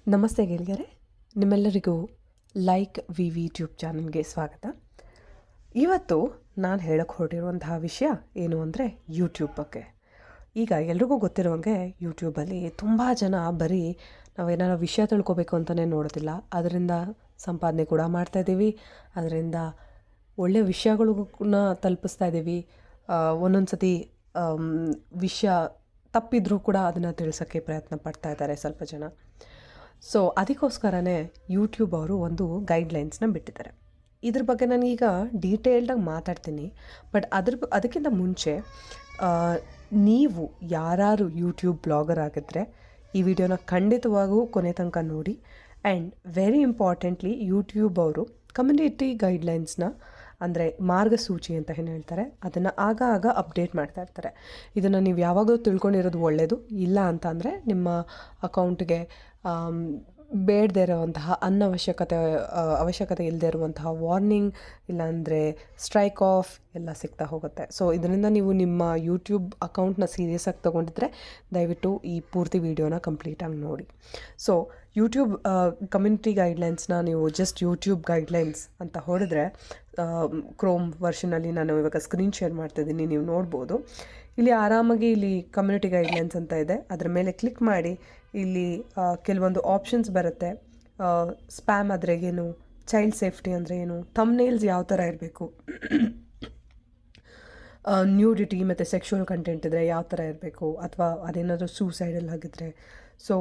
ನಮಸ್ತೆ ಗೆಳೆಯರೆ, ನಿಮ್ಮೆಲ್ಲರಿಗೂ ಲೈಕ್ ವಿ ಟ್ಯೂಬ್ ಚಾನಲ್ಗೆ ಸ್ವಾಗತ. ಇವತ್ತು ನಾನು ಹೇಳಕ್ಕೆ ಹೊರಟಿರುವಂತಹ ವಿಷಯ ಏನು ಅಂದರೆ ಯೂಟ್ಯೂಬ್ ಬಗ್ಗೆ. ಈಗ ಎಲ್ರಿಗೂ ಗೊತ್ತಿರುವಂಗೆ ಯೂಟ್ಯೂಬಲ್ಲಿ ತುಂಬ ಜನ ಬರೀ ನಾವೇನಾರು ವಿಷಯ ತಿಳ್ಕೊಬೇಕು ಅಂತಲೇ ನೋಡೋದಿಲ್ಲ, ಅದರಿಂದ ಸಂಪಾದನೆ ಕೂಡ ಮಾಡ್ತಾಯಿದ್ದೀವಿ, ಅದರಿಂದ ಒಳ್ಳೆಯ ವಿಷಯಗಳನ್ನ ತಲುಪಿಸ್ತಾ ಇದ್ದೀವಿ. ಒಂದೊಂದು ಸತಿ ವಿಷಯ ತಪ್ಪಿದ್ರೂ ಕೂಡ ಅದನ್ನು ತಿಳಿಸೋಕ್ಕೆ ಪ್ರಯತ್ನ ಪಡ್ತಾ ಇದ್ದಾರೆ ಸ್ವಲ್ಪ ಜನ. ಸೊ ಅದಕ್ಕೋಸ್ಕರನೇ ಯೂಟ್ಯೂಬ್ ಅವರು ಒಂದು ಗೈಡ್ಲೈನ್ಸ್ನ ಬಿಟ್ಟಿದ್ದಾರೆ. ಇದ್ರ ಬಗ್ಗೆ ನಾನೀಗ ಡೀಟೇಲ್ಡಾಗಿ ಮಾತಾಡ್ತೀನಿ. ಬಟ್ ಅದಕ್ಕಿಂತ ಮುಂಚೆ ನೀವು ಯಾರು ಯೂಟ್ಯೂಬ್ ಬ್ಲಾಗರ್ ಆಗಿದ್ದರೆ ಈ ವಿಡಿಯೋನ ಖಂಡಿತವಾಗೂ ಕೊನೆ ತನಕ ನೋಡಿ. ಆ್ಯಂಡ್ ವೆರಿ ಇಂಪಾರ್ಟೆಂಟ್ಲಿ ಯೂಟ್ಯೂಬ್ ಅವರು ಕಮ್ಯುನಿಟಿ ಗೈಡ್ಲೈನ್ಸ್ನ ಅಂದರೆ ಮಾರ್ಗಸೂಚಿ ಅಂತ ಏನು ಹೇಳ್ತಾರೆ ಅದನ್ನು ಆಗ ಅಪ್ಡೇಟ್ ಮಾಡ್ತಾ ಇರ್ತಾರೆ. ಇದನ್ನು ನೀವು ಯಾವಾಗಲೂ ತಿಳ್ಕೊಂಡಿರೋದು ಒಳ್ಳೆಯದು. ಇಲ್ಲ ಅಂತ ಅಂದರೆ ನಿಮ್ಮ ಅಕೌಂಟ್ಗೆ ಬೇಡದೇ ಇರೋವಂತಹ ಅವಶ್ಯಕತೆ ಇಲ್ಲದೆ ಇರುವಂತಹ ವಾರ್ನಿಂಗ್ ಇಲ್ಲಾಂದರೆ ಸ್ಟ್ರೈಕ್ ಆಫ್ ಎಲ್ಲ ಸಿಗ್ತಾ ಹೋಗುತ್ತೆ. ಸೊ ಇದರಿಂದ ನೀವು ನಿಮ್ಮ ಯೂಟ್ಯೂಬ್ ಅಕೌಂಟ್ನ ಸೀರಿಯಸ್ಸಾಗಿ ತೊಗೊಂಡಿದ್ರೆ ದಯವಿಟ್ಟು ಈ ಪೂರ್ತಿ ವಿಡಿಯೋನ ಕಂಪ್ಲೀಟಾಗಿ ನೋಡಿ. ಸೊ ಯೂಟ್ಯೂಬ್ ಕಮ್ಯುನಿಟಿ ಗೈಡ್ಲೈನ್ಸ್ನ ನೀವು ಜಸ್ಟ್ ಯೂಟ್ಯೂಬ್ ಗೈಡ್ಲೈನ್ಸ್ ಅಂತ ಹೊಡೆದ್ರೆ ಕ್ರೋಮ್ ವರ್ಷನಲ್ಲಿ ನಾನು ಇವಾಗ ಸ್ಕ್ರೀನ್ ಶೇರ್ ಮಾಡ್ತಾಯಿದ್ದೀನಿ, ನೀವು ನೋಡ್ಬೋದು. ಇಲ್ಲಿ ಆರಾಮಾಗಿ ಇಲ್ಲಿ ಕಮ್ಯುನಿಟಿ ಗೈಡ್ಲೈನ್ಸ್ ಅಂತ ಇದೆ, ಅದರ ಮೇಲೆ ಕ್ಲಿಕ್ ಮಾಡಿ ಇಲ್ಲಿ ಕೆಲವೊಂದು ಆಪ್ಷನ್ಸ್ ಬರುತ್ತೆ. ಸ್ಪ್ಯಾಮ್ ಆದರೆ ಏನು, ಚೈಲ್ಡ್ ಸೇಫ್ಟಿ ಅಂದರೆ ಏನು, ಥಂಬ್ನೇಲ್ಸ್ ಯಾವ ಥರ ಇರಬೇಕು, ನ್ಯೂಡಿಟಿ ಮತ್ತು ಸೆಕ್ಷುವಲ್ ಕಂಟೆಂಟ್ ಇದ್ದರೆ ಯಾವ ಥರ ಇರಬೇಕು, ಅಥವಾ ಅದೇನಾದರೂ ಸೂಸೈಡಲ್ ಆಗಿದ್ದರೆ, ಸೊ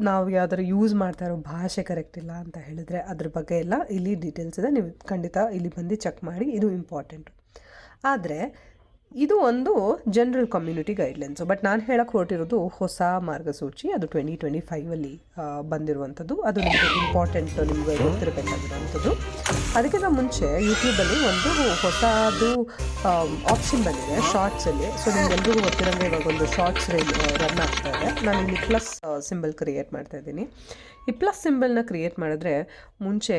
ನಾವು ಯಾವ್ದಾದ್ರು ಯೂಸ್ ಮಾಡ್ತಾ ಇರೋ ಭಾಷೆ ಕರೆಕ್ಟ್ ಇಲ್ಲ ಅಂತ ಹೇಳಿದರೆ ಅದ್ರ ಬಗ್ಗೆ ಎಲ್ಲ ಇಲ್ಲಿ ಡೀಟೇಲ್ಸ್ ಇದೆ. ನೀವು ಖಂಡಿತ ಇಲ್ಲಿ ಬಂದು ಚೆಕ್ ಮಾಡಿ, ಇದು ಇಂಪಾರ್ಟೆಂಟು. ಆದರೆ ಇದು ಒಂದು ಜನರಲ್ ಕಮ್ಯುನಿಟಿ ಗೈಡ್ಲೈನ್ಸು. ಬಟ್ ನಾನು ಹೇಳಕ್ಕೆ ಹೊರಟಿರೋದು ಹೊಸ ಮಾರ್ಗಸೂಚಿ, ಅದು 2025 ಬಂದಿರುವಂಥದ್ದು. ಅದು ನಿಮಗೆ ಇಂಪಾರ್ಟೆಂಟ್, ನಿಮಗೆ ಗೊತ್ತಿರಬೇಕಾಗಿರುವಂಥದ್ದು. ಅದಕ್ಕಿಂತ ಮುಂಚೆ ಯೂಟ್ಯೂಬಲ್ಲಿ ಒಂದು ಹೊಸದು ಆಪ್ಷನ್ ಬಂದಿದೆ ಶಾರ್ಟ್ಸಲ್ಲಿ. ಸೊ ನಿಮ್ಗೆಲ್ರಿಗೂ ಗೊತ್ತಿರೋಂಗೆ ಇವಾಗ ಒಂದು ಶಾರ್ಟ್ಸ್ ರನ್ ಆಗ್ತಾ ಇದೆ. ನಾನು ಇಲ್ಲಿ ಪ್ಲಸ್ ಸಿಂಬಲ್ ಕ್ರಿಯೇಟ್ ಮಾಡ್ತಾ ಇದ್ದೀನಿ. ಈ ಪ್ಲಸ್ ಸಿಂಬಲ್ನ ಕ್ರಿಯೇಟ್ ಮಾಡಿದ್ರೆ ಮುಂಚೆ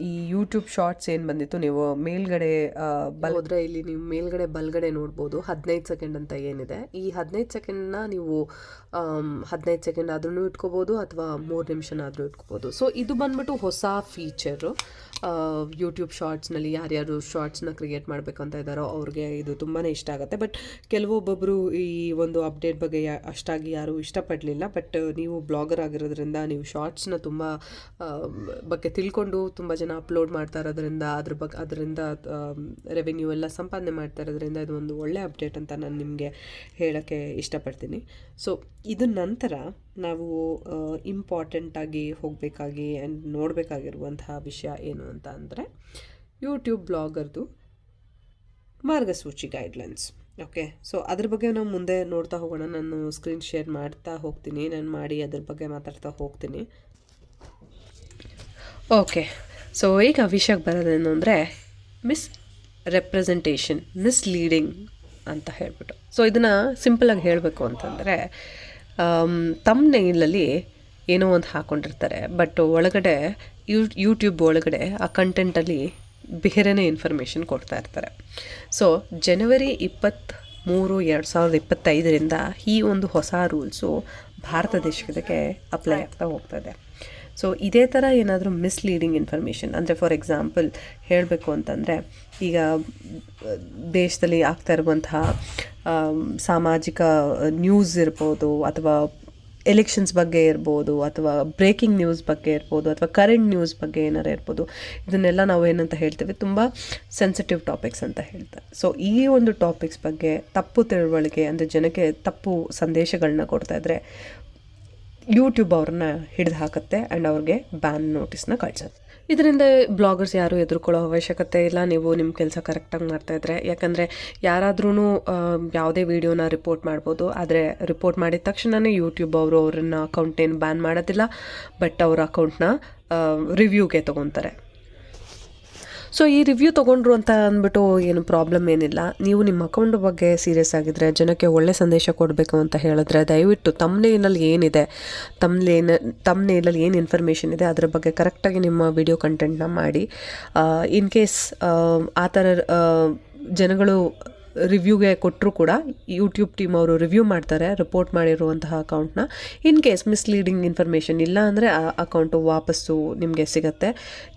ಈ ಯೂಟ್ಯೂಬ್ ಶಾರ್ಟ್ಸ್ ಏನು ಬಂದಿತ್ತು, ನೀವು ಮೇಲ್ಗಡೆ ಹೋದರೆ ಇಲ್ಲಿ ನೀವು ಮೇಲ್ಗಡೆ ಬಲ್ಗಡೆ ನೋಡ್ಬೋದು 15 ಸೆಕೆಂಡ್ ಅಂತ ಏನಿದೆ. ಈ 15 ಸೆಕೆಂಡ್ನ ನೀವು 15 ಸೆಕೆಂಡ್ ಆದ್ರೂ ಇಟ್ಕೋಬೋದು ಅಥವಾ 3 ನಿಮಿಷನಾದರೂ ಇಟ್ಕೋಬೋದು. ಸೊ ಇದು ಬಂದ್ಬಿಟ್ಟು ಹೊಸ ಫೀಚರು ಯೂಟ್ಯೂಬ್ ಶಾರ್ಟ್ಸ್ನಲ್ಲಿ. ಯಾರ್ಯಾರು ಶಾರ್ಟ್ಸ್ನ ಕ್ರಿಯೇಟ್ ಮಾಡಬೇಕಂತ ಇದ್ದಾರೋ ಅವ್ರಿಗೆ ಇದು ತುಂಬಾ ಇಷ್ಟ ಆಗುತ್ತೆ. ಬಟ್ ಕೆಲವೊಬ್ಬೊಬ್ಬರು ಈ ಒಂದು ಅಪ್ಡೇಟ್ ಬಗ್ಗೆ ಅಷ್ಟಾಗಿ ಯಾರೂ ಇಷ್ಟಪಡಲಿಲ್ಲ. ಬಟ್ ನೀವು ಬ್ಲಾಗರ್ ಆಗಿರೋದ್ರಿಂದ ನೀವು ಶಾರ್ಟ್ಸ್ನ ತುಂಬ ಬಗ್ಗೆ ತಿಳ್ಕೊಂಡು ತುಂಬ ಜನ ಅಪ್ಲೋಡ್ ಮಾಡ್ತಾ ಇರೋದ್ರಿಂದ ಅದರಿಂದ ರೆವೆನ್ಯೂ ಎಲ್ಲ ಸಂಪಾದನೆ ಮಾಡ್ತಾ ಇರೋದ್ರಿಂದ ಇದು ಒಂದು ಒಳ್ಳೆ ಅಪ್ಡೇಟ್ ಅಂತ ನಾನು ನಿಮಗೆ ಹೇಳೋಕ್ಕೆ ಇಷ್ಟಪಡ್ತೀನಿ. ಸೊ ಇದು ನಂತರ ನಾವು ಇಂಪಾರ್ಟೆಂಟಾಗಿ ಹೋಗಬೇಕಾಗಿ ಆ್ಯಂಡ್ ನೋಡಬೇಕಾಗಿರುವಂತಹ ವಿಷಯ ಏನು ಅಂತ ಅಂದರೆ ಯೂಟ್ಯೂಬ್ ಬ್ಲಾಗರ್ದು ಮಾರ್ಗಸೂಚಿ ಗೈಡ್ಲೈನ್ಸ್. ಓಕೆ, ಸೊ ಅದ್ರ ಬಗ್ಗೆ ನಾವು ಮುಂದೆ ನೋಡ್ತಾ ಹೋಗೋಣ. ನಾನು ಸ್ಕ್ರೀನ್ ಶೇರ್ ಮಾಡ್ತಾ ಹೋಗ್ತೀನಿ, ನಾನು ಮಾಡಿ ಅದ್ರ ಬಗ್ಗೆ ಮಾತಾಡ್ತಾ ಹೋಗ್ತೀನಿ. ಓಕೆ, ಸೊ ಈಗ ವಿಷಯಕ್ಕೆ ಬರೋದೇನು ಅಂದರೆ ಮಿಸ್ಲೀಡಿಂಗ್ ಅಂತ ಹೇಳ್ಬಿಟ್ಟು. ಸೊ ಇದನ್ನು ಸಿಂಪಲಾಗಿ ಹೇಳಬೇಕು ಅಂತಂದರೆ ತಮ್ನೇಲಲ್ಲಿ ಏನೋ ಒಂದು ಹಾಕ್ಕೊಂಡಿರ್ತಾರೆ, ಬಟ್ ಒಳಗಡೆ ಯೂಟ್ಯೂಬ್ ಒಳಗಡೆ ಆ ಕಂಟೆಂಟಲ್ಲಿ ಬೇರೆಯೇ ಇನ್ಫಾರ್ಮೇಷನ್ ಕೊಡ್ತಾ ಇರ್ತಾರೆ. ಸೊ ಜನವರಿ 23, 2025 ಈ ಒಂದು ಹೊಸ ರೂಲ್ಸು ಭಾರತ ದೇಶಕ್ಕೆ ಅಪ್ಲೈ ಆಗ್ತಾ ಹೋಗ್ತದೆ. ಸೊ ಇದೇ ಥರ ಏನಾದರೂ ಮಿಸ್ಲೀಡಿಂಗ್ ಇನ್ಫಾರ್ಮೇಷನ್ ಅಂದರೆ, ಫಾರ್ ಎಕ್ಸಾಂಪಲ್ ಹೇಳಬೇಕು ಅಂತಂದರೆ, ಈಗ ದೇಶದಲ್ಲಿ ಆಗ್ತಾ ಇರುವಂತಹ ಸಾಮಾಜಿಕ ನ್ಯೂಸ್ ಇರ್ಬೋದು, ಅಥವಾ ಎಲೆಕ್ಷನ್ಸ್ ಬಗ್ಗೆ ಇರ್ಬೋದು, ಅಥವಾ ಬ್ರೇಕಿಂಗ್ ನ್ಯೂಸ್ ಬಗ್ಗೆ ಇರ್ಬೋದು, ಅಥವಾ ಕರೆಂಟ್ ನ್ಯೂಸ್ ಬಗ್ಗೆ ಏನಾರು ಇರ್ಬೋದು, ಇದನ್ನೆಲ್ಲ ನಾವು ಏನಂತ ಹೇಳ್ತೇವೆ, ತುಂಬ ಸೆನ್ಸಿಟಿವ್ ಟಾಪಿಕ್ಸ್ ಅಂತ ಹೇಳ್ತಾರೆ. ಸೊ ಈ ಒಂದು ಟಾಪಿಕ್ಸ್ ಬಗ್ಗೆ ತಪ್ಪು ತಿಳುವಳಿಕೆ ಅಂದರೆ ಜನಕ್ಕೆ ತಪ್ಪು ಸಂದೇಶಗಳನ್ನ ಕೊಡ್ತಾ ಇದ್ದರೆ ಯೂಟ್ಯೂಬ್ ಅವ್ರನ್ನ ಹಿಡಿದು ಹಾಕುತ್ತೆ ಆ್ಯಂಡ್ ಅವ್ರಿಗೆ ಬ್ಯಾನ್ ನೋಟಿಸ್ನ ಕಳಿಸುತ್ತೆ. ಇದರಿಂದ ಬ್ಲಾಗರ್ಸ್ ಯಾರೂ ಎದುರ್ಕೊಳ್ಳೋ ಅವಶ್ಯಕತೆ ಇಲ್ಲ. ನೀವು ನಿಮ್ಮ ಕೆಲಸ ಕರೆಕ್ಟಾಗಿ ಮಾಡ್ತಾಯಿದ್ರೆ, ಯಾಕಂದರೆ ಯಾರಾದ್ರೂ ಯಾವುದೇ ವೀಡಿಯೋನ ರಿಪೋರ್ಟ್ ಮಾಡ್ಬೋದು. ಆದರೆ ರಿಪೋರ್ಟ್ ಮಾಡಿದ ತಕ್ಷಣವೇ ಯೂಟ್ಯೂಬ್ ಅವರು ಅವ್ರನ್ನ ಅಕೌಂಟೇನು ಬ್ಯಾನ್ ಮಾಡೋದಿಲ್ಲ, ಬಟ್ ಅವ್ರ ಅಕೌಂಟ್ನ ರಿವ್ಯೂಗೆ ತೊಗೊತಾರೆ. ಸೊ ಈ ರಿವ್ಯೂ ತೊಗೊಂಡ್ರು ಅಂತ ಅಂದ್ಬಿಟ್ಟು ಏನು ಪ್ರಾಬ್ಲಮ್ ಏನಿಲ್ಲ. ನೀವು ನಿಮ್ಮ ಅಕೌಂಟ್ ಬಗ್ಗೆ ಸೀರಿಯಸ್ ಆಗಿದ್ದರೆ, ಜನಕ್ಕೆ ಒಳ್ಳೆ ಸಂದೇಶ ಕೊಡಬೇಕು ಅಂತ ಹೇಳಿದ್ರೆ ದಯವಿಟ್ಟು ತಮ್ನೇಲಲ್ಲಿ ಏನಿದೆ, ತಮ್ನೇಲಲ್ಲಿ ಏನು ಇನ್ಫಾರ್ಮೇಷನ್ ಇದೆ ಅದರ ಬಗ್ಗೆ ಕರೆಕ್ಟಾಗಿ ನಿಮ್ಮ ವಿಡಿಯೋ ಕಂಟೆಂಟ್ನ ಮಾಡಿ. ಇನ್ ಕೇಸ್ ಆ ಥರ ಜನಗಳು ರಿವ್ಯೂಗೆ ಕೊಟ್ಟರು ಕೂಡ ಯೂಟ್ಯೂಬ್ ಟೀಮ್ ಅವರು ರಿವ್ಯೂ ಮಾಡ್ತಾರೆ ರಿಪೋರ್ಟ್ ಮಾಡಿರುವಂತಹ ಅಕೌಂಟ್ನ. ಇನ್ ಕೇಸ್ ಮಿಸ್ಲೀಡಿಂಗ್ ಇನ್ಫಾರ್ಮೇಷನ್ ಇಲ್ಲ ಅಂದರೆ ಆ ಅಕೌಂಟು ವಾಪಸ್ಸು ನಿಮಗೆ ಸಿಗುತ್ತೆ,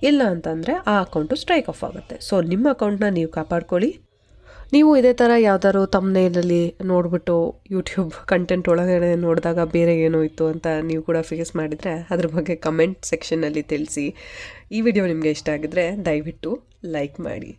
ಇಲ್ಲ ಅಂತಂದರೆ ಆ ಅಕೌಂಟು ಸ್ಟ್ರೈಕ್ ಆಫ್ ಆಗುತ್ತೆ. ಸೊ ನಿಮ್ಮ ಅಕೌಂಟ್ನ ನೀವು ಕಾಪಾಡ್ಕೊಳ್ಳಿ. ನೀವು ಇದೇ ಥರ ಯಾವ್ದಾದ್ರು ತಮ್ನೇಲಲ್ಲಿ ನೋಡಿಬಿಟ್ಟು ಯೂಟ್ಯೂಬ್ ಕಂಟೆಂಟ್ ಒಳಗಡೆ ನೋಡಿದಾಗ ಬೇರೆ ಏನೋ ಇತ್ತು ಅಂತ ನೀವು ಕೂಡ ಫೇಸ್ ಮಾಡಿದರೆ ಅದ್ರ ಬಗ್ಗೆ ಕಮೆಂಟ್ ಸೆಕ್ಷನಲ್ಲಿ ತಿಳಿಸಿ. ಈ ವಿಡಿಯೋ ನಿಮಗೆ ಇಷ್ಟ ಆಗಿದ್ರೆ ದಯವಿಟ್ಟು ಲೈಕ್ ಮಾಡಿ.